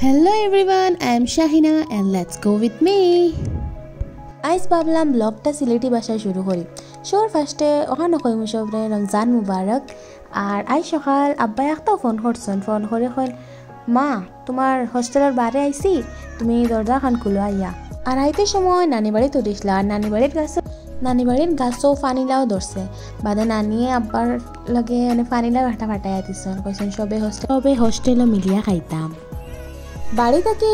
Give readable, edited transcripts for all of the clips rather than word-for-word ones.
Hello everyone, I am Shahina and let's go with me. আজ ভাবলাম ব্লগটা সিলেটি ভাষায় শুরু করি। সর ফার্স্টে ওখানে কইমু সবরে রমজান মুবারক। আর আজ সকাল আব্বাই একটা ফোন করছেন, ফোন করে কইল মা তোমার হোস্টেলের বারে আইছি, তুমি দরজা খান খুলো আইয়া। আর আইতে সময় নানি বাড়ি তুলিসলা, আর নানি বাড়ির গাছও ফানিলাও ধরছে। বাদে নানিয়ে আব্বার লগে মানে ফানিলাও একটা ফাটাইয়া দিছেন, কইছেন সবে হোস্টেলে মিলিয়া খাইতাম। বাড়ি থেকে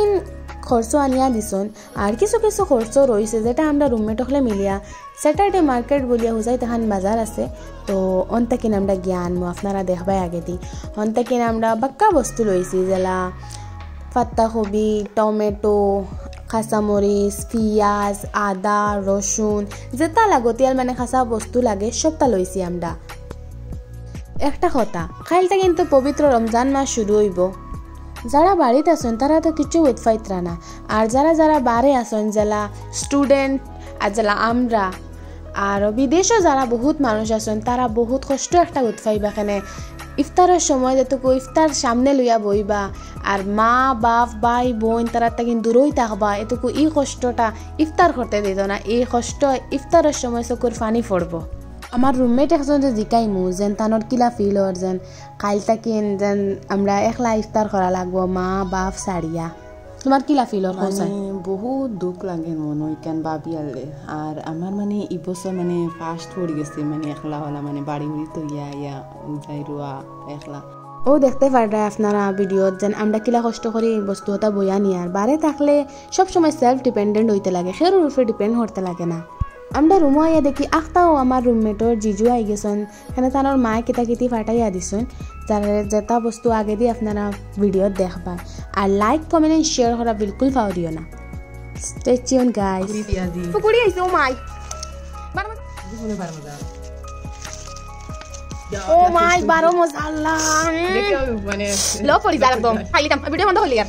খরচ আনিয়া দিছন। আর কিছু কিছু খরচ রয়েছে যেটা আমরা রুমমেট হলে মিলিয়া স্যাটারডে মার্কেট বলিয়া হুজাই তাহান বাজার আছে, তো অন্তাকিন আমরা জ্ঞান আপনারা দেখবাই আগে দিই। অন্তাকিন আমরা বাক্কা বস্তু লইছি যেলা পাত্তাকপি, টমেটো, কাঁচামরিচ, পিঁয়াজ, আদা, রসুন, যেটা লাগতিয়াল মানে খাসা বস্তু লাগে সবটা লইছি আমরা। একটা কথা, খাইলটা কিন্তু পবিত্র রমজান মাস শুরু হইব। যারা বাড়িতে আসেন তারা তো কিছু উৎফাইতরা না, আর যারা বারে আসেন জেলা স্টুডেন্ট আর জেলা আমরা আর বিদেশও যারা বহুত মানুষ আছেন তারা বহুত কষ্ট একটা উৎফাইবা। এখানে ইফতারের সময় যেটুকু ইফতার সামনে লইয়া বইবা আর মা বাপ ভাই বোন তারা কিন্তু দূরই থাকবা, এটুকু এই কষ্টটা ইফতার করতে দিত না। এই কষ্ট ইফতারের সময় চকুর পানি পড়ব। আমার রুমমেট একজন যে জিকাইমু যেন তানোর কিলা ফিল হর যেন কাইলটা কিন যেন আমরা একলা ইফতার করা লাগবো মা বাপ সারিয়া। তোমার কিলা ফিল হর? বহুত দুঃখ লাগে মন ওইখান ভাবি আলে। আর আমার মানে এই বছর মানে ফার্স্ট পড়ে গেছে, মানে একলা হলা মানে বাড়ি উড়ি তো ইয়া যাই রুয়া একলা। ও দেখতে পারে আপনারা ভিডিওত যেন আমরা কিলা কষ্ট করি বস্তু হতা বইয়া নিয়ে। আর বারে থাকলে সবসময় সেলফ ডিপেন্ডেন্ট হইতে লাগে, সেরুর উপরে ডিপেন্ড করতে লাগে না। আমরা রুমও আইয়া দেখি আখটাও আমার রুমমেটর জিজু আই গেছেন, এখানে তানোর মায়ে কিতাকিতি ফাটাইয়া দিছেন। যারা যেটা বস্তু আগে দিয়ে আপনারা ভিডিও দেখবা। আর লাইক কমেন্ট এন্ড শেয়ার করা বিলকুল পাহরিও না। Stay tune guys. পুকুরি আইছে ও মাই ও মাই বারো মজা আল্লাহ লো পড়ি যা একদম খাইলিতাম ভিডিও বন্ধ হলি আর